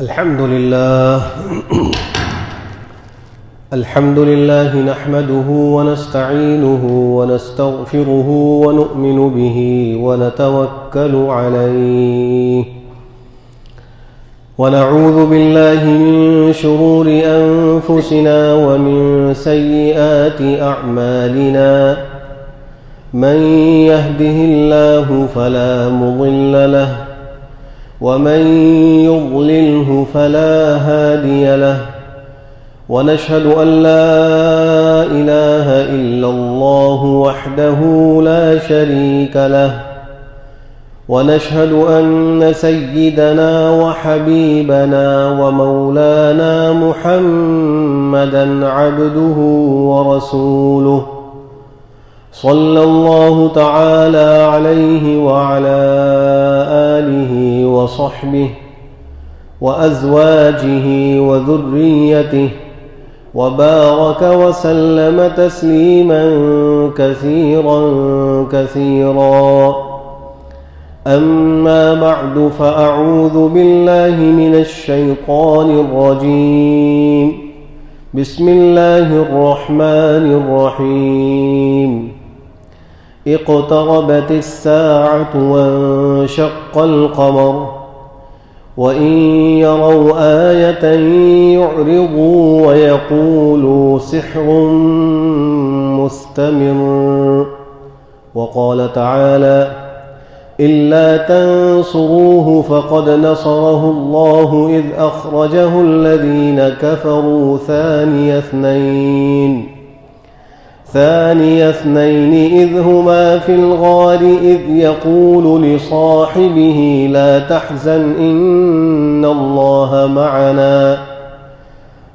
الحمد لله نحمده ونستعينه ونستغفره ونؤمن به ونتوكل عليه ونعوذ بالله من شرور أنفسنا ومن سيئات أعمالنا من يهده الله فلا مضل له ومن يضلله فلا هادي له ونشهد أن لا إله إلا الله وحده لا شريك له ونشهد أن سيدنا وحبيبنا ومولانا محمدا عبده ورسوله صلى الله تعالى عليه وعلى آله وصحبه وأزواجه وذريته وبارك وسلم تسليما كثيرا كثيرا. أما بعد فأعوذ بالله من الشيطان الرجيم. بسم الله الرحمن الرحيم. اقتربت الساعة وانشق القمر وإن يروا آية يعرضوا ويقولوا سحر مستمر. وقال تعالى: إلا تنصروه فقد نصره الله إذ أخرجه الذين كفروا ثاني اثنين إذ هما في الغار إذ يقول لصاحبه لا تحزن إن الله معنا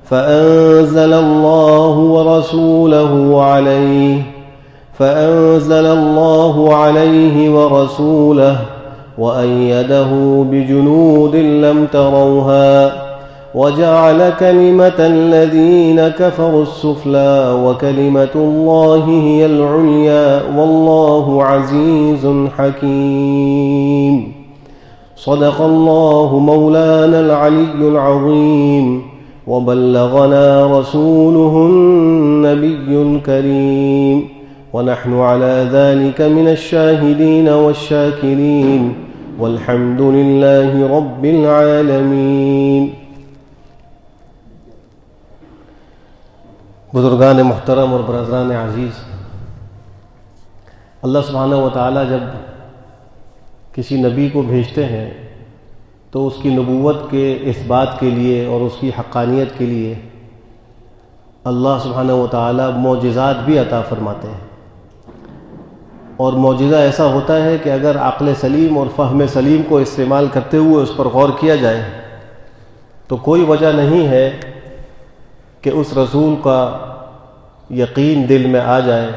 فأنزل الله عليه ورسوله وأيده بجنود لم تروها وجعل كلمة الذين كفروا السفلى وكلمة الله هي العليا والله عزيز حكيم. صدق الله مولانا العلي العظيم وبلغنا رسوله النبي الكريم ونحن على ذلك من الشاهدين والشاكرين والحمد لله رب العالمين. بزرگان محترم اور برادران عزیز، اللہ سبحانہ و تعالیٰ جب کسی نبی کو بھیجتے ہیں تو اس کی نبوت کے اثبات کے لیے اور اس کی حقانیت کے لیے اللہ سبحانہ و تعالیٰ معجزات بھی عطا فرماتے ہیں. اور معجزہ ایسا ہوتا ہے کہ اگر عقل سلیم اور فہم سلیم کو استعمال کرتے ہوئے اس پر غور کیا جائے تو کوئی وجہ نہیں ہے کہ اس رسول کا یقین دل میں آ جائے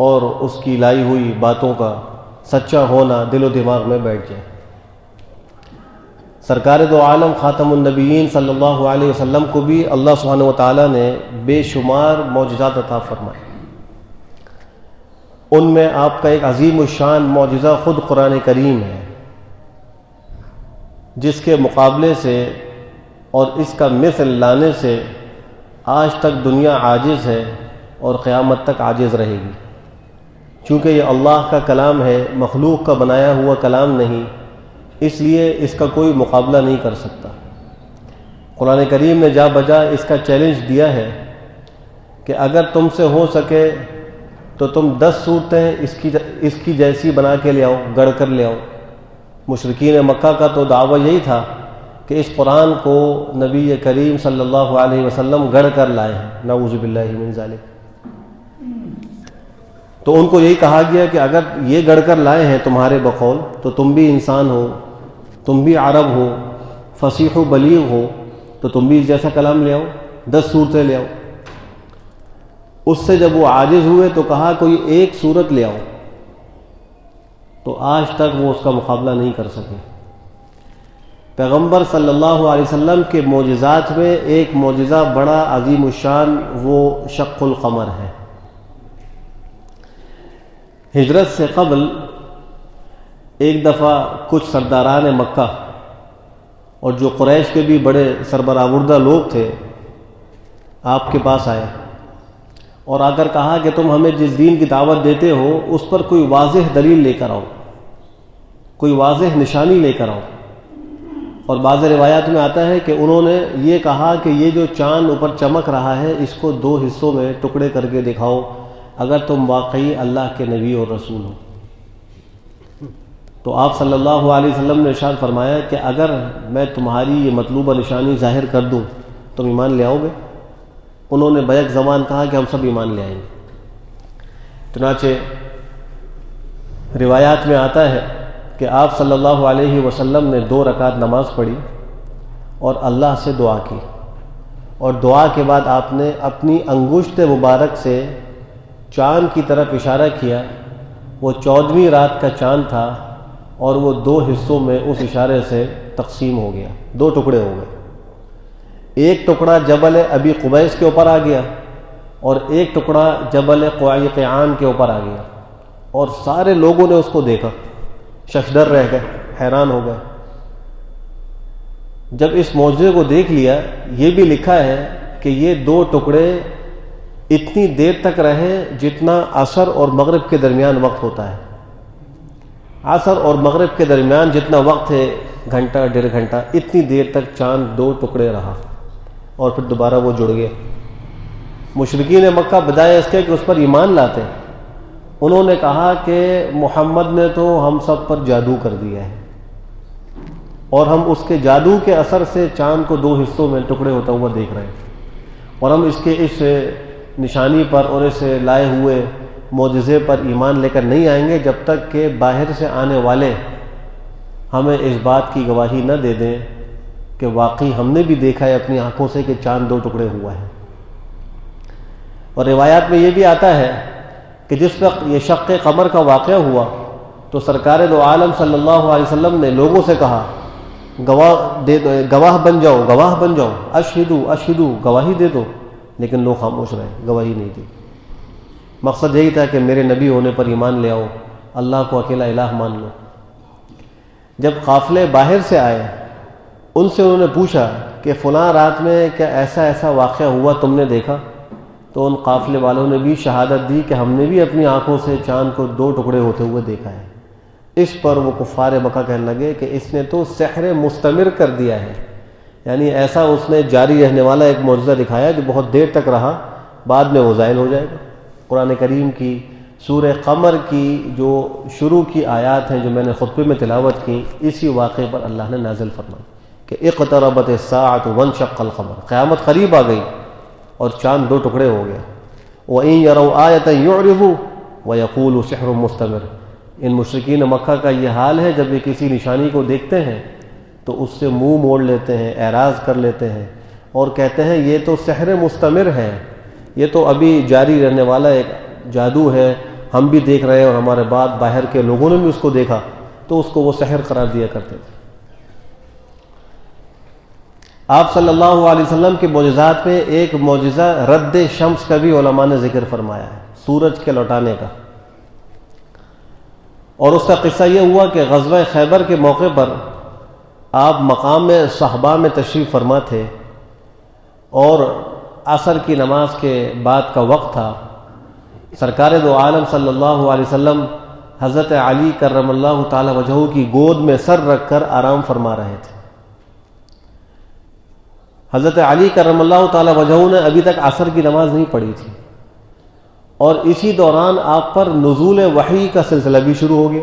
اور اس کی لائی ہوئی باتوں کا سچا ہونا دل و دماغ میں بیٹھ جائے. سرکار دو عالم خاتم النبیین صلی اللہ علیہ وسلم کو بھی اللہ سبحانہ و تعالیٰ نے بے شمار معجزات عطا فرمائے. ان میں آپ کا ایک عظیم الشان معجزہ خود قرآن کریم ہے، جس کے مقابلے سے اور اس کا مثل لانے سے آج تک دنیا عاجز ہے اور قیامت تک عاجز رہے گی. چونکہ یہ اللہ کا کلام ہے، مخلوق کا بنایا ہوا کلام نہیں، اس لیے اس کا کوئی مقابلہ نہیں کر سکتا. قرآن کریم نے جا بجا اس کا چیلنج دیا ہے کہ اگر تم سے ہو سکے تو تم 10 صورتیں اس کی جیسی بنا کے لے آؤ، گڑھ کر لے آؤ. مشرکین مکہ کا تو دعویٰ یہی تھا کہ اس قرآن کو نبی کریم صلی اللہ علیہ وسلم گڑھ کر لائے ہیں، نعوذ باللہ من ذالک. تو ان کو یہی کہا گیا کہ اگر یہ گڑھ کر لائے ہیں تمہارے بقول تو تم بھی انسان ہو، تم بھی عرب ہو، فصیح و بلیغ ہو، تو تم بھی اس جیسا کلام لے آؤ، 10 صورتیں لے آؤ. اس سے جب وہ عاجز ہوئے تو کہا کوئی ایک صورت لے آؤ، تو آج تک وہ اس کا مقابلہ نہیں کر سکے. پیغمبر صلی اللہ علیہ وسلم کے معجزات میں ایک معجزہ بڑا عظیم الشان وہ شق القمر ہے. ہجرت سے قبل ایک دفعہ کچھ سرداران مکہ اور جو قریش کے بھی بڑے سربراہوردہ لوگ تھے آپ کے پاس آئے اور آ کر کہا کہ تم ہمیں جس دین کی دعوت دیتے ہو اس پر کوئی واضح دلیل لے کر آؤ، کوئی واضح نشانی لے کر آؤ۔ اور بعض روایات میں آتا ہے کہ انہوں نے یہ کہا کہ یہ جو چاند اوپر چمک رہا ہے اس کو 2 حصوں میں ٹکڑے کر کے دکھاؤ اگر تم واقعی اللہ کے نبی اور رسول ہو۔ تو آپ صلی اللہ علیہ وسلم نے ارشاد فرمایا کہ اگر میں تمہاری یہ مطلوبہ نشانی ظاہر کر دوں تم ایمان لے آؤ گے؟ انہوں نے بیک زبان کہا کہ ہم سب ایمان لے آئیں گے۔ چنانچہ روایات میں آتا ہے کہ آپ صلی اللہ علیہ وسلم نے 2 رکعت نماز پڑھی اور اللہ سے دعا کی، اور دعا کے بعد آپ نے اپنی انگشت مبارک سے چاند کی طرف اشارہ کیا۔ وہ 14ویں رات کا چاند تھا اور وہ 2 حصوں میں اس اشارے سے تقسیم ہو گیا، 2 ٹکڑے ہو گئے۔ ایک ٹکڑا جبل ابی قبیس کے اوپر آ گیا اور ایک ٹکڑا جبل قعیقعان کے اوپر آ گیا، اور سارے لوگوں نے اس کو دیکھا، ششدر رہ گئے، حیران ہو گئے۔ جب اس معجزے کو دیکھ لیا، یہ بھی لکھا ہے کہ یہ 2 ٹکڑے اتنی دیر تک رہے جتنا عصر اور مغرب کے درمیان وقت ہوتا ہے۔ عصر اور مغرب کے درمیان جتنا وقت ہے، گھنٹہ 1.5 گھنٹہ، اتنی دیر تک چاند 2 ٹکڑے رہا اور پھر دوبارہ وہ جڑ گئے۔ مشرکین مکہ بجائے اس کے کہ اس پر ایمان لاتے، انہوں نے کہا کہ محمد نے تو ہم سب پر جادو کر دیا ہے، اور ہم اس کے جادو کے اثر سے چاند کو 2 حصوں میں ٹکڑے ہوتا ہوا دیکھ رہے ہیں، اور ہم اس نشانی پر اور اس لائے ہوئے معجزے پر ایمان لے کر نہیں آئیں گے جب تک کہ باہر سے آنے والے ہمیں اس بات کی گواہی نہ دے دیں کہ واقعی ہم نے بھی دیکھا ہے اپنی آنکھوں سے کہ چاند 2 ٹکڑے ہوا ہے۔ اور روایات میں یہ بھی آتا ہے کہ جس وقت یہ شق قمر کا واقعہ ہوا تو سرکار دو عالم صلی اللہ علیہ وسلم نے لوگوں سے کہا گواہ بن جاؤ، اشہدو، گواہی دے دو، لیکن لوگ خاموش رہے، گواہی نہیں دی۔ مقصد یہی تھا کہ میرے نبی ہونے پر ایمان لے آؤ، اللہ کو اکیلا الہ مان لو۔ جب قافلے باہر سے آئے، ان سے انہوں نے پوچھا کہ فلاں رات میں کیا ایسا واقعہ ہوا تم نے دیکھا؟ تو ان قافلے والوں نے بھی شہادت دی کہ ہم نے بھی اپنی آنکھوں سے چاند کو 2 ٹکڑے ہوتے ہوئے دیکھا ہے۔ اس پر وہ کفار مکہ کہنے لگے کہ اس نے تو سحر مستمر کر دیا ہے، یعنی ایسا اس نے جاری رہنے والا ایک معجزہ دکھایا جو بہت دیر تک رہا، بعد میں وہ زائل ہو جائے گا۔ قرآن کریم کی سورہ قمر کی جو شروع کی آیات ہیں جو میں نے خطبے میں تلاوت کی، اسی واقعے پر اللہ نے نازل فرمائی کہ اقتربت الساعۃ وانشق القمر، قیامت قریب آ گئی اور چاند 2 ٹکڑے ہو گیا۔ وَإِن يَرَوْا آیَةً يُعْرِضُوا وَيَقُولُوا سِحْرٌ مُسْتَمِرٌ، ان مشرکین مکہ کا یہ حال ہے، جب یہ کسی نشانی کو دیکھتے ہیں تو اس سے منہ موڑ لیتے ہیں، اعراض کر لیتے ہیں اور کہتے ہیں یہ تو سحر مستمر ہے، یہ تو ابھی جاری رہنے والا ایک جادو ہے، ہم بھی دیکھ رہے ہیں اور ہمارے بعد باہر کے لوگوں نے بھی اس کو دیکھا، تو اس کو وہ سحر قرار دیا کرتے تھے۔ آپ صلی اللہ علیہ وسلم کے معجزات میں ایک معجزہ رد شمس کا بھی علماء نے ذکر فرمایا ہے، سورج کے لوٹانے کا، اور اس کا قصہ یہ ہوا کہ غزوہ خیبر کے موقع پر آپ مقام صحبہ میں تشریف فرما تھے اور عصر کی نماز کے بعد کا وقت تھا۔ سرکار دو عالم صلی اللہ علیہ وسلم حضرت علی کرم اللہ تعالی وجہہ کی گود میں سر رکھ کر آرام فرما رہے تھے۔ حضرت علی کرم اللہ تعالی وجہہ نے ابھی تک عصر کی نماز نہیں پڑھی تھی، اور اسی دوران آپ پر نزول وحی کا سلسلہ بھی شروع ہو گیا۔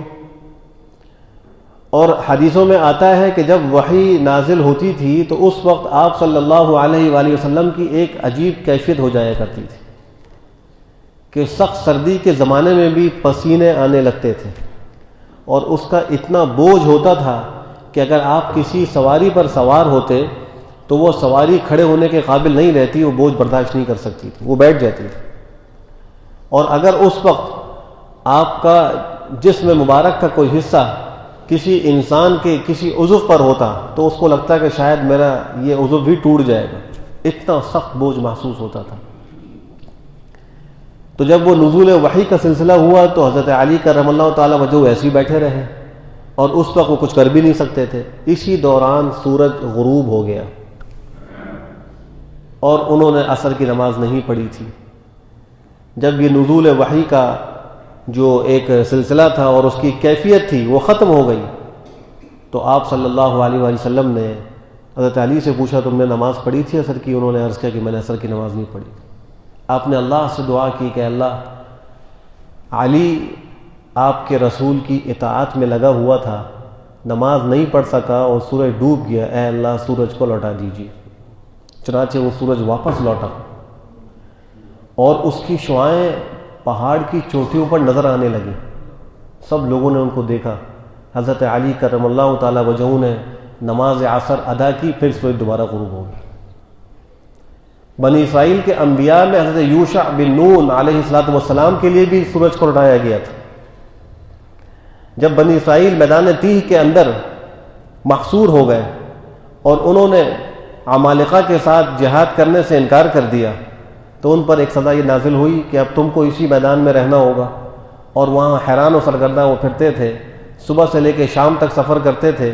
اور حدیثوں میں آتا ہے کہ جب وحی نازل ہوتی تھی تو اس وقت آپ صلی اللہ علیہ وآلہ وسلم کی ایک عجیب کیفیت ہو جایا کرتی تھی کہ سخت سردی کے زمانے میں بھی پسینے آنے لگتے تھے، اور اس کا اتنا بوجھ ہوتا تھا کہ اگر آپ کسی سواری پر سوار ہوتے تو وہ سواری کھڑے ہونے کے قابل نہیں رہتی، وہ بوجھ برداشت نہیں کر سکتی تھی، وہ بیٹھ جاتی تھی۔ اور اگر اس وقت آپ کا جسم مبارک کا کوئی حصہ کسی انسان کے کسی عضو پر ہوتا تو اس کو لگتا کہ شاید میرا یہ عضو بھی ٹوٹ جائے گا، اتنا سخت بوجھ محسوس ہوتا تھا۔ تو جب وہ نزول وحی کا سلسلہ ہوا تو حضرت علی کرم اللہ تعالی وجہ ایسے ہی بیٹھے رہے، اور اس وقت وہ کچھ کر بھی نہیں سکتے تھے۔ اسی دوران سورج غروب ہو گیا اور انہوں نے عصر کی نماز نہیں پڑھی تھی۔ جب یہ نزول وحی کا جو ایک سلسلہ تھا اور اس کی کیفیت تھی وہ ختم ہو گئی، تو آپ صلی اللہ علیہ وآلہ وسلم نے حضرت علی سے پوچھا تم نے نماز پڑھی تھی عصر کی؟ انہوں نے عرض کیا کہ میں نے عصر کی نماز نہیں پڑھی۔ آپ نے اللہ سے دعا کی کہ اللہ، علی آپ کے رسول کی اطاعت میں لگا ہوا تھا، نماز نہیں پڑھ سکا اور سورج ڈوب گیا، اے اللہ سورج کو لوٹا دیجیے۔ چنانچہ وہ سورج واپس لوٹا اور اس کی شعاعیں پہاڑ کی چوٹیوں پر نظر آنے لگیں۔ سب لوگوں نے ان کو دیکھا۔ حضرت علی کرم اللہ تعالی وجہہ نے نماز عصر ادا کی، پھر سورج دوبارہ غروب ہو گئی۔ بنی اسرائیل کے انبیاء میں حضرت یوشع بن نون علیہ السلام کے لیے بھی سورج کو لوٹایا گیا تھا۔ جب بنی اسرائیل میدان تیہ کے اندر محصور ہو گئے اور انہوں نے عمالقہ کے ساتھ جہاد کرنے سے انکار کر دیا، تو ان پر ایک سزا یہ نازل ہوئی کہ اب تم کو اسی میدان میں رہنا ہوگا، اور وہاں حیران و سرگرداں وہ پھرتے تھے، صبح سے لے کے شام تک سفر کرتے تھے،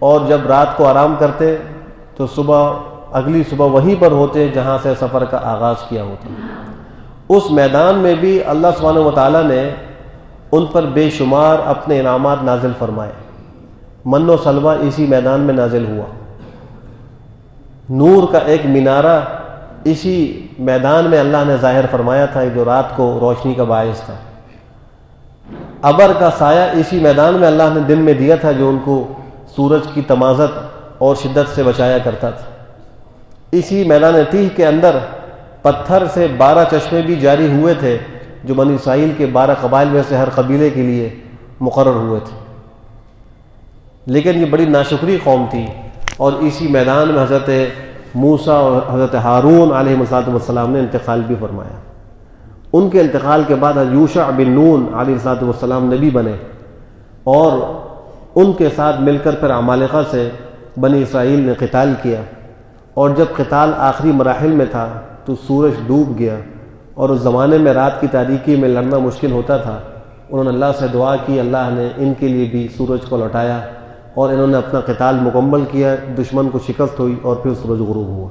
اور جب رات کو آرام کرتے تو اگلی صبح وہیں پر ہوتے جہاں سے سفر کا آغاز کیا ہوتا۔ اس میدان میں بھی اللہ سبحانہ وتعالیٰ نے ان پر بے شمار اپنے انعامات نازل فرمائے۔ من و سلوہ اسی میدان میں نازل ہوا، نور کا ایک مینارہ اسی میدان میں اللہ نے ظاہر فرمایا تھا جو رات کو روشنی کا باعث تھا۔ ابر کا سایہ اسی میدان میں اللہ نے دن میں دیا تھا جو ان کو سورج کی تمازت اور شدت سے بچایا کرتا تھا۔ اسی میدان تیہ کے اندر پتھر سے 12 چشمے بھی جاری ہوئے تھے جو بنی اسرائیل کے 12 قبائل میں سے ہر قبیلے کے لیے مقرر ہوئے تھے۔ لیکن یہ بڑی ناشکری قوم تھی، اور اسی میدان میں حضرت موسیٰ اور حضرت ہارون علیہ السلام نے انتقال بھی فرمایا۔ ان کے انتقال کے بعد حضرت یوشع بن نون علیہ السلام نبی بنے، اور ان کے ساتھ مل کر پھر عمالقہ سے بنی اسرائیل نے قتال کیا، اور جب قتال آخری مراحل میں تھا تو سورج ڈوب گیا، اور اس زمانے میں رات کی تاریکی میں لڑنا مشکل ہوتا تھا۔ انہوں نے اللہ سے دعا کی، اللہ نے ان کے لیے بھی سورج کو لوٹایا، اور انہوں نے اپنا قتال مکمل کیا، دشمن کو شکست ہوئی اور پھر سورج غروب ہوا۔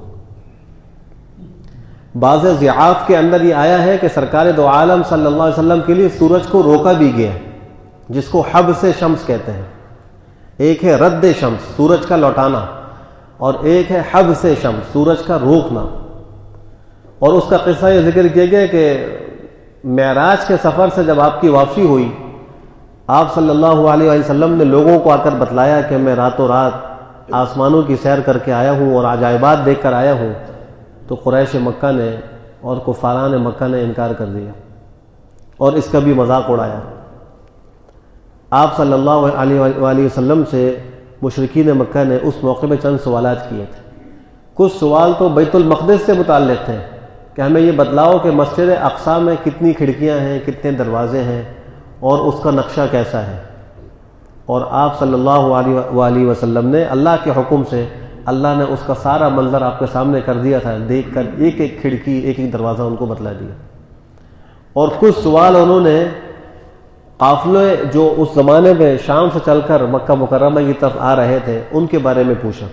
بعض ضعاف کے اندر یہ آیا ہے کہ سرکار دو عالم صلی اللہ علیہ وسلم کے لیے سورج کو روکا بھی گیا، جس کو حبس شمس کہتے ہیں۔ ایک ہے رد شمس، سورج کا لوٹانا، اور ایک ہے حبس شمس، سورج کا روکنا۔ اور اس کا قصہ یہ ذکر کیا گیا کہ معراج کے سفر سے جب آپ کی واپسی ہوئی، آپ صلی اللہ علیہ وسلم نے لوگوں کو آ کر بتلایا کہ میں راتوں رات آسمانوں کی سیر کر کے آیا ہوں اور عجائبات دیکھ کر آیا ہوں، تو قریش مکہ نے اور کفاران مکہ نے انکار کر دیا اور اس کا بھی مذاق اڑایا۔ آپ صلی اللہ علیہ وآلہ وسلم سے مشرکین مکہ نے اس موقع میں چند سوالات کیے تھے۔ کچھ سوال تو بیت المقدس سے متعلق تھے کہ ہمیں یہ بتلاؤ کہ مسجد اقصی میں کتنی کھڑکیاں ہیں، کتنے دروازے ہیں، اور اس کا نقشہ کیسا ہے۔ اور آپ صلی اللہ علیہ وآلہ وسلم نے اللہ کے حکم سے، اللہ نے اس کا سارا منظر آپ کے سامنے کر دیا تھا، دیکھ کر ایک ایک کھڑکی، ایک ایک دروازہ ان کو بتلا دیا۔ اور کچھ سوال انہوں نے قافلے جو اس زمانے میں شام سے چل کر مکہ مکرمہ کی طرف آ رہے تھے ان کے بارے میں پوچھا،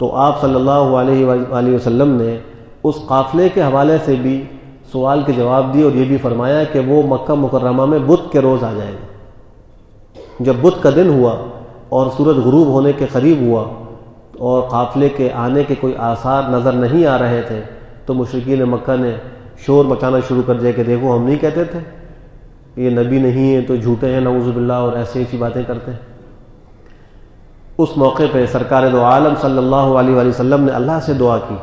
تو آپ صلی اللہ علیہ وآلہ وسلم نے اس قافلے کے حوالے سے بھی سوال کے جواب دیے، اور یہ بھی فرمایا کہ وہ مکہ مکرمہ میں بدھ کے روز آ جائے گا۔ جب بدھ کا دن ہوا اور سورج غروب ہونے کے قریب ہوا اور قافلے کے آنے کے کوئی آثار نظر نہیں آ رہے تھے، تو مشرکین مکہ نے شور مچانا شروع کر دیا کہ دیکھو ہم نہیں کہتے تھے یہ نبی نہیں ہے تو جھوٹے ہیں نعوذ باللہ، اور ایسی باتیں کرتے ہیں۔ اس موقع پہ سرکار دو عالم صلی اللہ علیہ وآلہ وسلم نے اللہ سے دعا کی،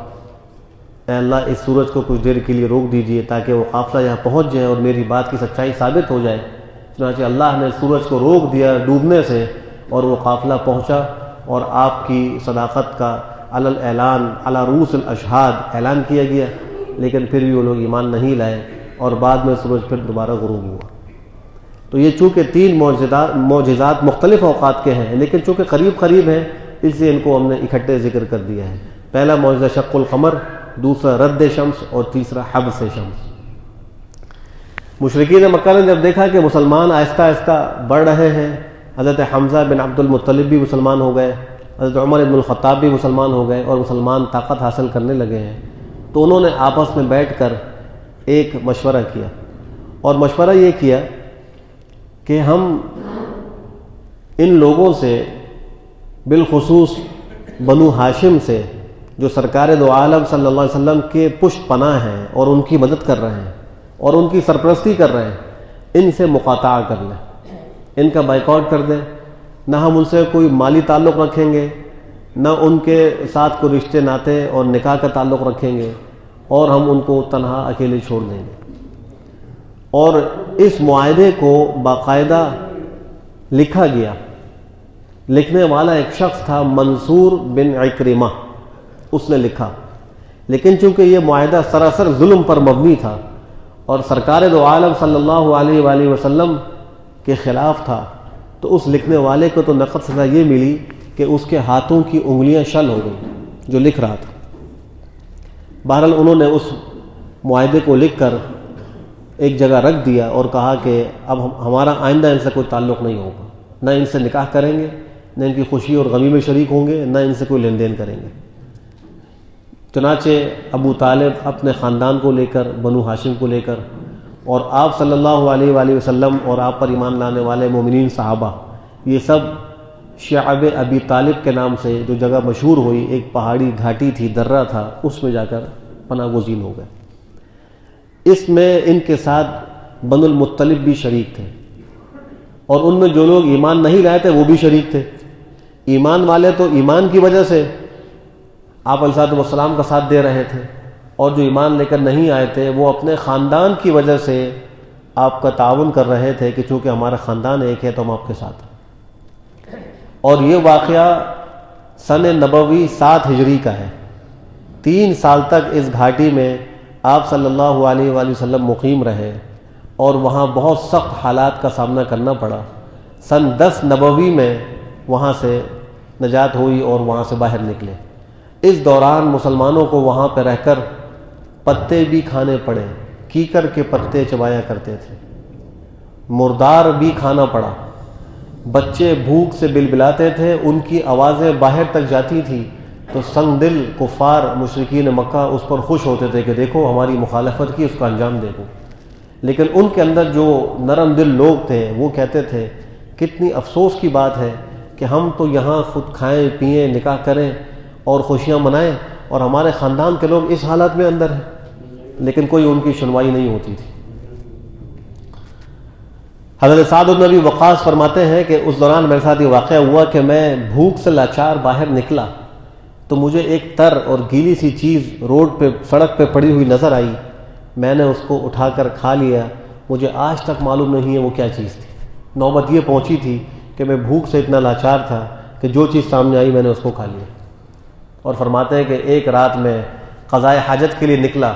اے اللہ اس سورج کو کچھ دیر کے لیے روک دیجئے تاکہ وہ قافلہ یہاں پہنچ جائے اور میری بات کی سچائی ثابت ہو جائے۔ چنانچہ اللہ نے سورج کو روک دیا ڈوبنے سے، اور وہ قافلہ پہنچا، اور آپ کی صداقت کا علی الاعلان علی رؤوس الاشہاد اعلان کیا گیا، لیکن پھر بھی وہ لوگ ایمان نہیں لائے، اور بعد میں سورج پھر دوبارہ غروب ہوا۔ تو یہ چونکہ 3 معجزات مختلف اوقات کے ہیں، لیکن چونکہ قریب ہیں، اس لیے ان کو ہم نے اکٹھے ذکر کر دیا ہے۔ پہلا معجزہ شق القمر، دوسرا رد شمس، اور تیسرا حبس شمس۔ مشرکین مکہ نے جب دیکھا کہ مسلمان آہستہ آہستہ بڑھ رہے ہیں حضرت حمزہ بن عبد المطلب بھی مسلمان ہو گئے، حضرت عمر بن الخطاب بھی مسلمان ہو گئے اور مسلمان طاقت حاصل کرنے لگے ہیں۔ تو انہوں نے آپس میں بیٹھ کر ایک مشورہ کیا، اور مشورہ یہ کیا کہ ہم ان لوگوں سے، بالخصوص بنو ہاشم سے جو سرکار دو عالم صلی اللہ علیہ وسلم کے پشت پناہ ہیں اور ان کی مدد کر رہے ہیں اور ان کی سرپرستی کر رہے ہیں، ان سے مقاطعہ کر لیں، ان کا بائیکاٹ کر دیں۔ نہ ہم ان سے کوئی مالی تعلق رکھیں گے، نہ ان کے ساتھ کوئی رشتے ناتے اور نکاح کا تعلق رکھیں گے، اور ہم ان کو تنہا اکیلے چھوڑ دیں گے۔ اور اس معاہدے کو باقاعدہ لکھا گیا۔ لکھنے والا ایک شخص تھا منصور بن عکرمہ، اس نے لکھا، لیکن چونکہ یہ معاہدہ سراسر ظلم پر مبنی تھا اور سرکار دو عالم صلی اللہ علیہ وآلہ وسلم کے خلاف تھا، تو اس لکھنے والے کو تو نقد سزا یہ ملی کہ اس کے ہاتھوں کی انگلیاں شل ہو گئیں جو لکھ رہا تھا۔ بہرحال انہوں نے اس معاہدے کو لکھ کر ایک جگہ رکھ دیا اور کہا کہ اب ہمارا آئندہ ان سے کوئی تعلق نہیں ہوگا، نہ ان سے نکاح کریں گے، نہ ان کی خوشی اور غمی میں شریک ہوں گے، نہ ان سے کوئی لین دین کریں گے۔ چنانچہ ابو طالب اپنے خاندان کو لے کر، بنو ہاشم کو لے کر، اور آپ صلی اللہ علیہ وآلہ وسلم اور آپ پر ایمان لانے والے مومنین صحابہ، یہ سب شعب ابی طالب کے نام سے جو جگہ مشہور ہوئی، ایک پہاڑی گھاٹی تھی، درہ تھا، اس میں جا کر پناہ گزین ہو گئے۔ اس میں ان کے ساتھ بنو المطلب بھی شریک تھے، اور ان میں جو لوگ ایمان نہیں لائے تھے وہ بھی شریک تھے۔ ایمان والے تو ایمان کی وجہ سے آپ علیہ الصلوۃ والسلام کا ساتھ دے رہے تھے، اور جو ایمان لے کر نہیں آئے تھے وہ اپنے خاندان کی وجہ سے آپ کا تعاون کر رہے تھے کہ چونکہ ہمارا خاندان ایک ہے تو ہم آپ کے ساتھ ہیں۔ اور یہ واقعہ سن نبوی 7 ہجری کا ہے۔ 3 سال تک اس گھاٹی میں آپ صلی اللہ علیہ وآلہ وسلم مقیم رہے اور وہاں بہت سخت حالات کا سامنا کرنا پڑا۔ سن 10 نبوی میں وہاں سے نجات ہوئی اور وہاں سے باہر نکلے۔ اس دوران مسلمانوں کو وہاں پہ رہ کر پتے بھی کھانے پڑے، کیکر کے پتے چبایا کرتے تھے، مردار بھی کھانا پڑا، بچے بھوک سے بلبلاتے تھے، ان کی آوازیں باہر تک جاتی تھی تو سنگ دل کفار مشرکین مکہ اس پر خوش ہوتے تھے کہ دیکھو ہماری مخالفت کی، اس کا انجام دیکھو۔ لیکن ان کے اندر جو نرم دل لوگ تھے وہ کہتے تھے کتنی افسوس کی بات ہے کہ ہم تو یہاں خود کھائیں پئیں، نکاح کریں اور خوشیاں منائیں، اور ہمارے خاندان کے لوگ اس حالت میں اندر ہیں۔ لیکن کوئی ان کی سنوائی نہیں ہوتی تھی۔ حضرت سعد بن ابی وقاص فرماتے ہیں کہ اس دوران میرے ساتھ یہ واقعہ ہوا کہ میں بھوک سے لاچار باہر نکلا تو مجھے ایک تر اور گیلی سی چیز روڈ پہ، سڑک پہ پڑی ہوئی نظر آئی۔ میں نے اس کو اٹھا کر کھا لیا۔ مجھے آج تک معلوم نہیں ہے وہ کیا چیز تھی۔ نوبت یہ پہنچی تھی کہ میں بھوک سے اتنا لاچار تھا کہ جو چیز سامنے آئی میں نے اس کو کھا لیا۔ اور فرماتے ہیں کہ ایک رات میں قضاء حاجت کے لیے نکلا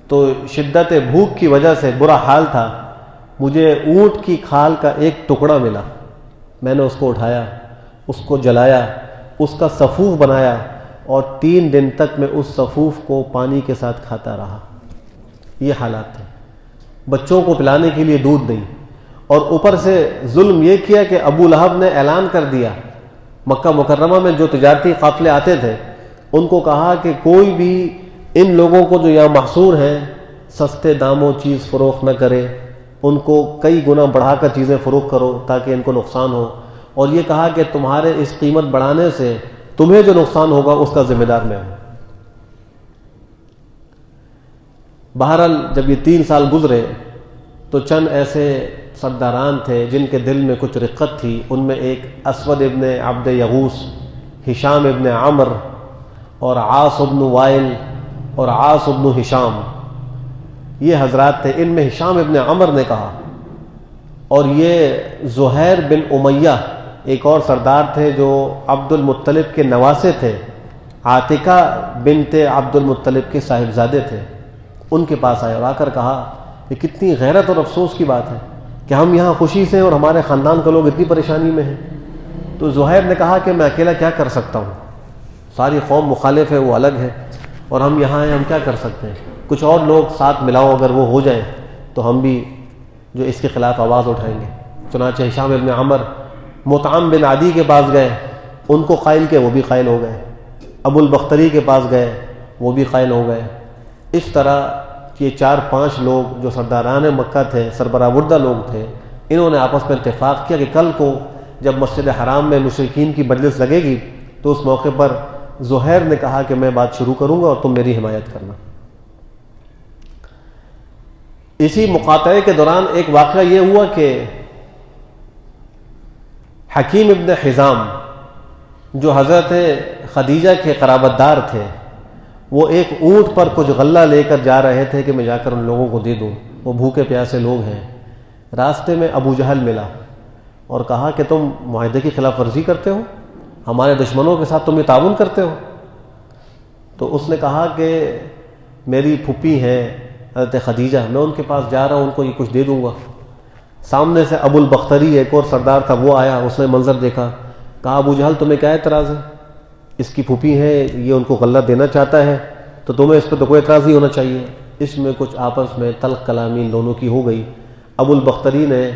تو شدت بھوک کی وجہ سے برا حال تھا، مجھے اونٹ کی کھال کا ایک ٹکڑا ملا۔ میں نے اس کو اٹھایا، اس کو جلایا، اس کا سفوف بنایا، اور 3 دن تک میں اس سفوف کو پانی کے ساتھ کھاتا رہا۔ یہ حالات تھے۔ بچوں کو پلانے کے لیے دودھ نہیں، اور اوپر سے ظلم یہ کیا کہ ابو لہب نے اعلان کر دیا، مکہ مکرمہ میں جو تجارتی قافلے آتے تھے ان کو کہا کہ کوئی بھی ان لوگوں کو جو یہاں محصور ہیں سستے داموں چیز فروخت نہ کرے، ان کو کئی گنا بڑھا کر چیزیں فروخت کرو تاکہ ان کو نقصان ہو، اور یہ کہا کہ تمہارے اس قیمت بڑھانے سے تمہیں جو نقصان ہوگا اس کا ذمہ دار میں ہوں۔ بہرحال جب یہ 3 سال گزرے تو چند ایسے سرداران تھے جن کے دل میں کچھ رقت تھی۔ ان میں ایک اسود ابن عبد یغوث، ہشام ابن عمر اور عاص ابن وائل اور عاص ابن ہشام، یہ حضرات تھے۔ ان میں ہشام ابن عمر نے کہا، اور یہ زہیر بن امیہ ایک اور سردار تھے جو عبد المطلب کے نواسے تھے، عاتقہ بنت عبد المطلب کے صاحبزادے تھے، ان کے پاس آئے اور آ کر کہا کہ کتنی غیرت اور افسوس کی بات ہے کہ ہم یہاں خوشی سے ہیں اور ہمارے خاندان کے لوگ اتنی پریشانی میں ہیں۔ تو زہیر نے کہا کہ میں اکیلا کیا کر سکتا ہوں، ساری قوم مخالف ہے، وہ الگ ہے، اور ہم یہاں ہیں، ہم کیا کر سکتے ہیں، کچھ اور لوگ ساتھ ملاؤ، اگر وہ ہو جائیں تو ہم بھی جو اس کے خلاف آواز اٹھائیں گے۔ چنانچہ ہشام ابن عمر مطعم بن عدی کے پاس گئے، ان کو قائل کیا، وہ بھی قائل ہو گئے۔ ابو البختری کے پاس گئے، وہ بھی قائل ہو گئے۔ اس طرح یہ 4-5 لوگ جو سرداران مکہ تھے، سربراہ لوگ تھے، انہوں نے آپس میں اتفاق کیا کہ کل کو جب مسجد حرام میں مشرکین کی مجلس لگے گی تو اس موقع پر زہیر نے کہا کہ میں بات شروع کروں گا اور تم میری حمایت کرنا۔ اسی مقاطعے کے دوران ایک واقعہ یہ ہوا کہ حکیم ابن حزام جو حضرت خدیجہ کے قرابت دار تھے، وہ ایک اونٹ پر کچھ غلہ لے کر جا رہے تھے کہ میں جا کر ان لوگوں کو دے دوں، وہ بھوکے پیاسے لوگ ہیں۔ راستے میں ابو جہل ملا اور کہا کہ تم معاہدے کی خلاف ورزی کرتے ہو، ہمارے دشمنوں کے ساتھ تم یہ تعاون کرتے ہو۔ تو اس نے کہا کہ میری پھوپھی ہیں حضرت خدیجہ، میں ان کے پاس جا رہا ہوں، ان کو یہ کچھ دے دوں گا۔ سامنے سے ابو البختری ایک اور سردار تھا، وہ آیا، اس نے منظر دیکھا، کہا ابو جہل تمہیں کیا اعتراض ہے؟ اس کی پھوپھی ہے، یہ ان کو غلہ دینا چاہتا ہے، تو تمہیں اس پہ تو کوئی اعتراض نہیں ہونا چاہیے۔ اس میں کچھ آپس میں تلخ کلامی ان دونوں کی ہو گئی۔ ابو البختری نے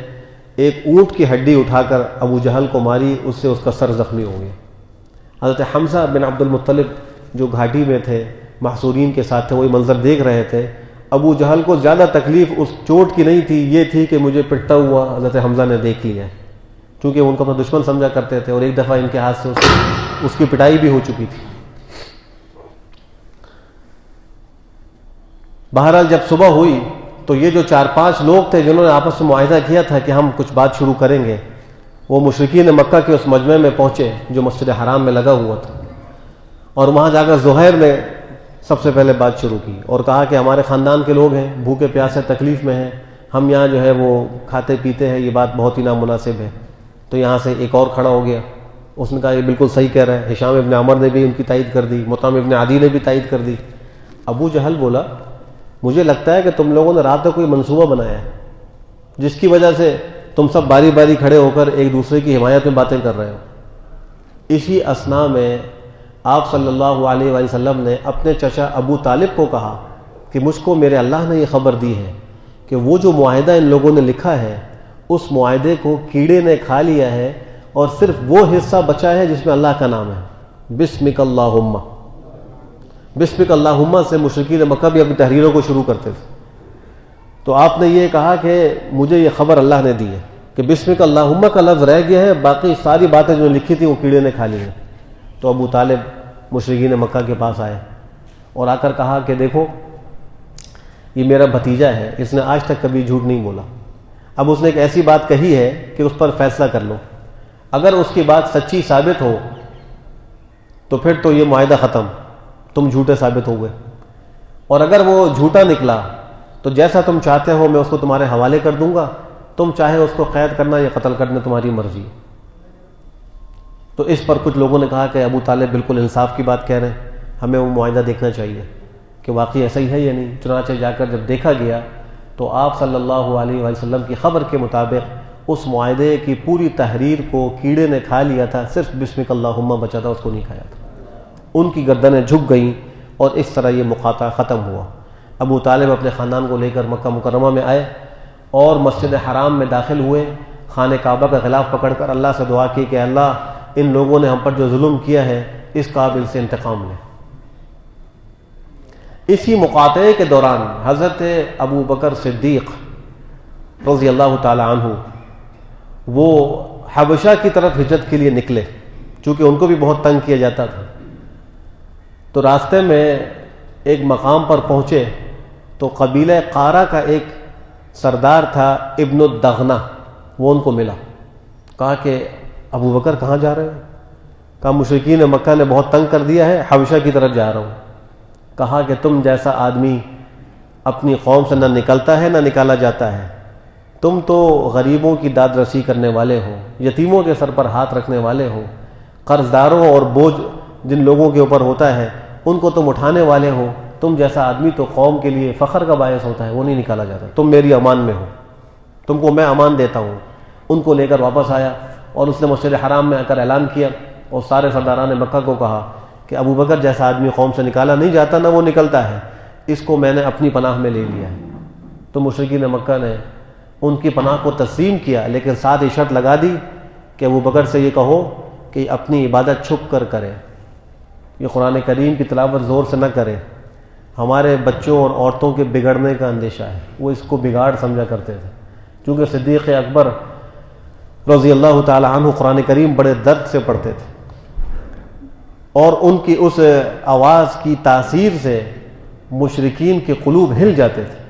ایک اونٹ کی ہڈی اٹھا کر ابو جہل کو ماری، اس سے اس کا سر زخمی ہو گیا۔ حضرت حمزہ بن عبد المطلب جو گھاٹی میں تھے، محصورین کے ساتھ تھے، وہی منظر دیکھ رہے تھے۔ ابو جہل کو زیادہ تکلیف اس چوٹ کی نہیں تھی، یہ تھی کہ مجھے پٹتا ہوا حضرت حمزہ نے دیکھ لیا، چونکہ وہ ان کو اپنا دشمن سمجھا کرتے تھے، اور ایک دفعہ ان کے ہاتھ سے اس کی پٹائی بھی ہو چکی تھی۔ بہرحال جب صبح ہوئی تو یہ جو 4-5 لوگ تھے جنہوں نے آپس میں معاہدہ کیا تھا کہ ہم کچھ بات شروع کریں گے، وہ مشرکین مکہ کے اس مجمع میں پہنچے جو مسجد حرام میں لگا ہوا تھا، اور وہاں جا کر زہیر نے سب سے پہلے بات شروع کی اور کہا کہ ہمارے خاندان کے لوگ ہیں، بھوکے پیاسے تکلیف میں ہیں، ہم یہاں جو ہے وہ کھاتے پیتے ہیں، یہ بات بہت ہی نامناسب ہے۔ تو یہاں سے ایک اور کھڑا ہو گیا، اس نے کہا یہ بالکل صحیح کہہ رہا ہے۔ ہشام ابن عمر نے بھی ان کی تائید کر دی، مطعم ابن عدی نے بھی تائید کر دی۔ ابو جہل بولا مجھے لگتا ہے کہ تم لوگوں نے رات کو کوئی منصوبہ بنایا ہے جس کی وجہ سے تم سب باری باری کھڑے ہو کر ایک دوسرے کی حمایت میں باتیں کر رہے ہو۔ اسی اثناء میں آپ صلی اللہ علیہ وآلہ وسلم نے اپنے چچا ابو طالب کو کہا کہ مجھ کو میرے اللہ نے یہ خبر دی ہے کہ وہ جو معاہدہ ان لوگوں نے لکھا ہے اس معاہدے کو کیڑے نے کھا لیا ہے، اور صرف وہ حصہ بچا ہے جس میں اللہ کا نام ہے، بسمک اللہم۔ بسمک اللہم سے مشرکین مکہ بھی اپنی تحریروں کو شروع کرتے تھے۔ تو آپ نے یہ کہا کہ مجھے یہ خبر اللہ نے دی ہے کہ بسمک اللہم کا لفظ رہ گیا ہے، باقی ساری باتیں جو لکھی تھیں وہ کیڑے نے کھا لی ہیں۔ تو ابو طالب مشرکین مکہ کے پاس آئے اور آ کر کہا کہ دیکھو یہ میرا بھتیجا ہے، اس نے آج تک کبھی جھوٹ نہیں بولا، اب اس نے ایک ایسی بات کہی ہے کہ اس پر فیصلہ کر لو، اگر اس کی بات سچی ثابت ہو تو پھر تو یہ معاہدہ ختم، تم جھوٹے ثابت ہو گئے، اور اگر وہ جھوٹا نکلا تو جیسا تم چاہتے ہو میں اس کو تمہارے حوالے کر دوں گا، تم چاہے اس کو قید کرنا یا قتل کرنا تمہاری مرضی۔ تو اس پر کچھ لوگوں نے کہا کہ ابو طالب بالکل انصاف کی بات کہہ رہے ہیں، ہمیں وہ معاہدہ دیکھنا چاہیے کہ واقعی ایسا ہی ہے یا نہیں۔ چنانچہ جا کر جب دیکھا گیا تو آپ صلی اللہ علیہ وآلہ وسلم کی خبر کے مطابق اس معاہدے کی پوری تحریر کو کیڑے نے کھا لیا تھا، صرف بسمک اللہم بچا تھا، اس کو نہیں کھایا تھا۔ ان کی گردنیں جھک گئیں اور اس طرح یہ مقاطعہ ختم ہوا۔ ابو طالب اپنے خاندان کو لے کر مکہ مکرمہ میں آئے اور مسجد حرام میں داخل ہوئے، خانہ کعبہ کا غلاف پکڑ کر اللہ سے دعا کی کہ اللہ ان لوگوں نے ہم پر جو ظلم کیا ہے اس قابل سے انتقام لے۔ اسی مقاطعے کے دوران حضرت ابو بکر صدیق رضی اللہ تعالی عنہ وہ حبشہ کی طرف ہجرت کے لیے نکلے، چونکہ ان کو بھی بہت تنگ کیا جاتا تھا۔ تو راستے میں ایک مقام پر پہنچے تو قبیلہ قارہ کا ایک سردار تھا ابن الدغنہ، وہ ان کو ملا، کہا کہ ابو بکر کہاں جا رہے ہیں؟ کہا مشرکین مکہ نے بہت تنگ کر دیا ہے، حبشہ کی طرف جا رہا ہوں۔ کہا کہ تم جیسا آدمی اپنی قوم سے نہ نکلتا ہے نہ نکالا جاتا ہے، تم تو غریبوں کی داد رسی کرنے والے ہو، یتیموں کے سر پر ہاتھ رکھنے والے ہو، قرض داروں اور بوجھ جن لوگوں کے اوپر ہوتا ہے ان کو تم اٹھانے والے ہو، تم جیسا آدمی تو قوم کے لیے فخر کا باعث ہوتا ہے، وہ نہیں نکالا جاتا، تم میری امان میں ہو، تم کو میں امان دیتا ہوں۔ ان کو لے کر واپس آیا اور اس نے مسجد حرام میں آ کر اعلان کیا اور سارے سرداران مکہ کو کہا کہ ابو بکر جیسا آدمی قوم سے نکالا نہیں جاتا، نہ وہ نکلتا ہے، اس کو میں نے اپنی پناہ میں لے لیا ہے۔ تو مشرکین مکہ نے ان کی پناہ کو تسلیم کیا، لیکن ساتھ ہی شرط لگا دی کہ ابو بکر سے یہ کہو کہ اپنی عبادت چھپ کر کرے، یہ قرآن کریم کی تلاوت زور سے نہ کرے، ہمارے بچوں اور عورتوں کے بگڑنے کا اندیشہ ہے۔ وہ اس کو بگاڑ سمجھا کرتے تھے، چونکہ صدیق اکبر رضی اللہ تعالی عنہ قرآن کریم بڑے درد سے پڑھتے تھے، اور ان کی اس آواز کی تاثیر سے مشرکین کے قلوب ہل جاتے تھے،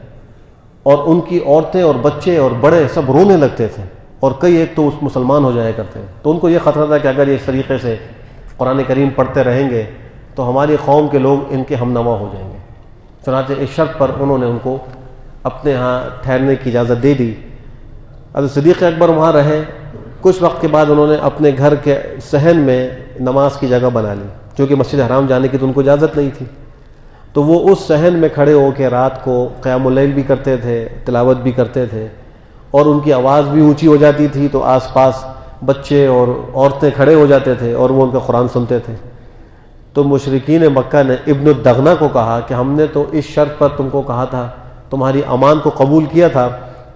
اور ان کی عورتیں اور بچے اور بڑے سب رونے لگتے تھے، اور کئی ایک تو اس مسلمان ہو جایا کرتے ہیں۔ تو ان کو یہ خطرہ تھا کہ اگر یہ اس طریقے سے قرآن کریم پڑھتے رہیں گے تو ہماری قوم کے لوگ ان کے ہم نوا ہو جائیں گے۔ چنانچہ اس شرط پر انہوں نے ان کو اپنے ہاں ٹھہرنے کی اجازت دے دی۔ حضرت صدیق اکبر وہاں رہے۔ کچھ وقت کے بعد انہوں نے اپنے گھر کے صحن میں نماز کی جگہ بنا لی، کیونکہ مسجد حرام جانے کی تو ان کو اجازت نہیں تھی۔ تو وہ اس صحن میں کھڑے ہو کے رات کو قیام اللیل بھی کرتے تھے، تلاوت بھی کرتے تھے، اور ان کی آواز بھی اونچی ہو جاتی تھی تو آس پاس بچے اور عورتیں کھڑے ہو جاتے تھے اور وہ ان کا قرآن سنتے تھے۔ تو مشرکین مکہ نے ابن الدغنہ کو کہا کہ ہم نے تو اس شرط پر تم کو کہا تھا، تمہاری امان کو قبول کیا تھا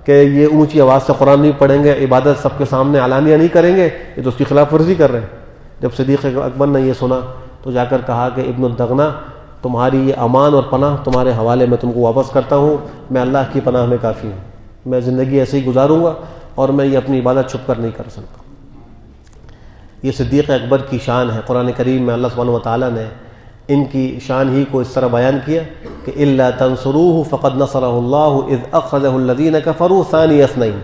کہ یہ اونچی آواز سے قرآن نہیں پڑھیں گے، عبادت سب کے سامنے علانیہ نہیں کریں گے، یہ تو اس کی خلاف ورزی کر رہے ہیں۔ جب صدیق اکبر نے یہ سنا تو جا کر کہا کہ ابن الدغنہ، تمہاری یہ امان اور پناہ تمہارے حوالے میں تم کو واپس کرتا ہوں، میں اللہ کی پناہ میں کافی ہوں، میں زندگی ایسے ہی گزاروں گا اور میں یہ اپنی عبادت چھپ کر نہیں کر سکتا۔ یہ صدیق اکبر کی شان ہے۔ قرآن کریم میں اللہ سبحانہ وتعالیٰ نے ان کی شان ہی کو اس طرح بیان کیا کہ الا تنصروه فقد نصره الله اذ اخرجه الذين كفروا ثاني اثنين،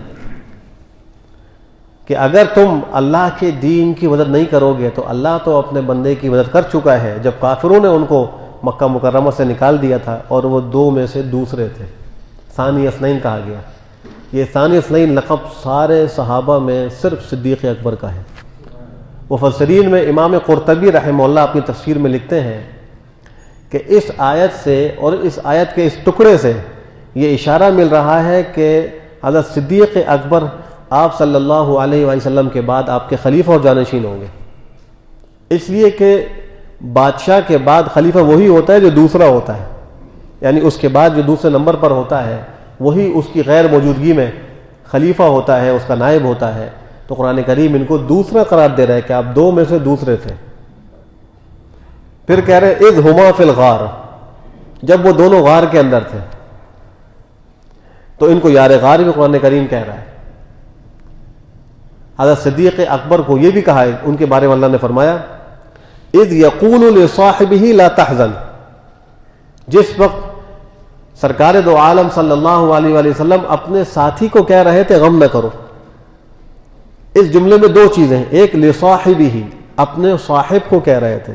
کہ اگر تم اللہ کے دین کی مدد نہیں کرو گے تو اللہ تو اپنے بندے کی مدد کر چکا ہے جب کافروں نے ان کو مکہ مکرمہ سے نکال دیا تھا اور وہ دو میں سے دوسرے تھے۔ ثانی اثنین کہا گیا۔ یہ ثانی اثنین لقب سارے صحابہ میں صرف صدیق اکبر کا ہے۔ مفسرین میں امام قرطبی رحمہ اللہ اپنی تفسیر میں لکھتے ہیں کہ اس آیت سے اور اس آیت کے اس ٹکڑے سے یہ اشارہ مل رہا ہے کہ حضرت صدیق اکبر آپ صلی اللہ علیہ وآلہ وسلم کے بعد آپ کے خلیفہ اور جانشین ہوں گے، اس لیے کہ بادشاہ کے بعد خلیفہ وہی ہوتا ہے جو دوسرا ہوتا ہے، یعنی اس کے بعد جو دوسرے نمبر پر ہوتا ہے وہی اس کی غیر موجودگی میں خلیفہ ہوتا ہے، اس کا نائب ہوتا ہے۔ تو قرآن کریم ان کو دوسرا قرار دے رہا ہے کہ آپ دو میں سے دوسرے تھے۔ پھر کہہ رہے اذ ہما فی الغار، جب وہ دونوں غار کے اندر تھے، تو ان کو یار غار بھی قرآن کریم کہہ رہا ہے۔ حضرت صدیق اکبر کو یہ بھی کہا ہے، ان کے بارے میں اللہ نے فرمایا اذ یقول لصاحبہ لا تحزن، جس وقت سرکار دو عالم صلی اللہ علیہ وآلہ وسلم اپنے ساتھی کو کہہ رہے تھے غم نہ کرو۔ اس جملے میں دو چیزیں ہیں، ایک لصاحبہ، اپنے صاحب کو کہہ رہے تھے۔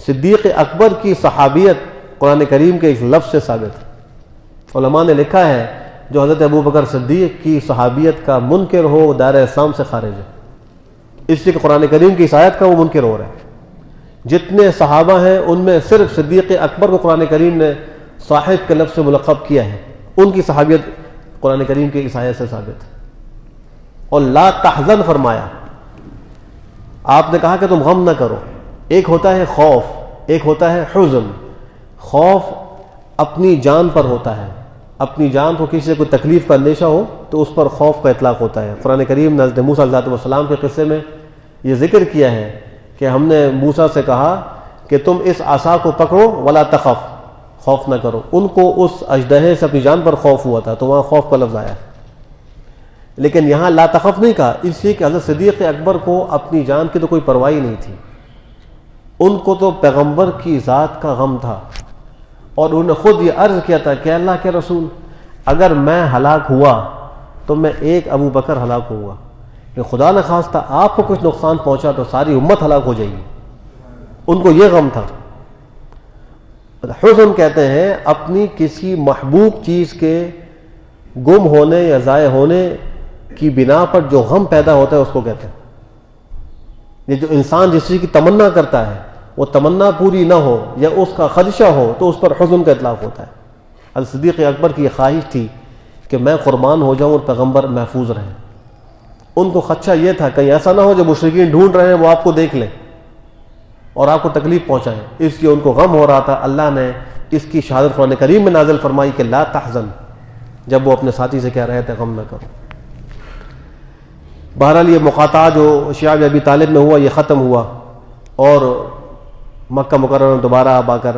صدیق اکبر کی صحابیت قرآن کریم کے اس لفظ سے ثابت ہے۔ علماء نے لکھا ہے جو حضرت ابو بکر صدیق کی صحابیت کا منکر ہو دائرہ اسلام سے خارج ہے، اس لیے کہ قرآن کریم کی اس آیت کا وہ منکر ہو رہا ہے۔ جتنے صحابہ ہیں ان میں صرف صدیق اکبر کو قرآن کریم نے صاحب کے لفظ سے ملقب کیا ہے، ان کی صحابیت قرآن کریم کی اس آیت سے ثابت ہے۔ اور لا تحزن فرمایا، آپ نے کہا کہ تم غم نہ کرو۔ ایک ہوتا ہے خوف، ایک ہوتا ہے حزن۔ خوف اپنی جان پر ہوتا ہے، اپنی جان کو کسی سے کوئی تکلیف کا اندیشہ ہو تو اس پر خوف کا اطلاق ہوتا ہے۔ قرآن کریم نے حضرت موسیٰ علیہ السلام کے قصے میں یہ ذکر کیا ہے کہ ہم نے موسیٰ سے کہا کہ تم اس عصا کو پکڑو ولا تخف، خوف نہ کرو۔ ان کو اس اژدہے سے اپنی جان پر خوف ہوا تھا تو وہاں خوف کا لفظ آیا، لیکن یہاں لا تخف نہیں کہا، اس لیے کہ حضرت صدیق اکبر کو اپنی جان کی تو کوئی پرواہ نہیں تھی، ان کو تو پیغمبر کی ذات کا غم تھا، اور انہوں نے خود یہ عرض کیا تھا کہ اللہ کے رسول اگر میں ہلاک ہوا تو میں ایک ابو بکر ہلاک ہوا، کہ خدا نہ خواستہ آپ کو کچھ نقصان پہنچا تو ساری امت ہلاک ہو جائے گی۔ ان کو یہ غم تھا۔ حزن کہتے ہیں اپنی کسی محبوب چیز کے گم ہونے یا ضائع ہونے کی بنا پر جو غم پیدا ہوتا ہے اس کو کہتے ہیں۔ یہ جو انسان جس چیز کی تمنا کرتا ہے وہ تمنا پوری نہ ہو یا اس کا خدشہ ہو تو اس پر حزن کا اطلاق ہوتا ہے۔ حضرت صدیق اکبر کی یہ خواہش تھی کہ میں قربان ہو جاؤں اور پیغمبر محفوظ رہیں۔ ان کو خدشہ یہ تھا کہیں ایسا نہ ہو جو مشرکین ڈھونڈ رہے ہیں وہ آپ کو دیکھ لیں اور آپ کو تکلیف پہنچائیں، اس لیے ان کو غم ہو رہا تھا۔ اللہ نے اس کی شہادت قرآن کریم میں نازل فرمائی کہ لا تحزن، جب وہ اپنے ساتھی سے کہہ رہے تھے غم نہ کرو۔ بہرحال یہ مقاطعہ جو شیعہ ابی طالب میں ہوا یہ ختم ہوا اور مکہ مکرمہ میں دوبارہ آپ آ کر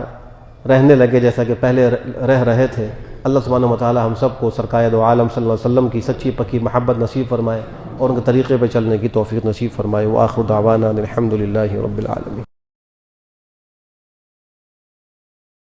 رہنے لگے جیسا کہ پہلے رہ رہے تھے۔ اللہ سبحانہ وتعالی ہم سب کو سرکار دو عالم صلی اللہ علیہ وسلم کی سچی پکی محبت نصیب فرمائے اور ان کے طریقے پہ چلنے کی توفیق نصیب فرمائے۔ وآخر دعوانا الحمد للہ رب العالمین۔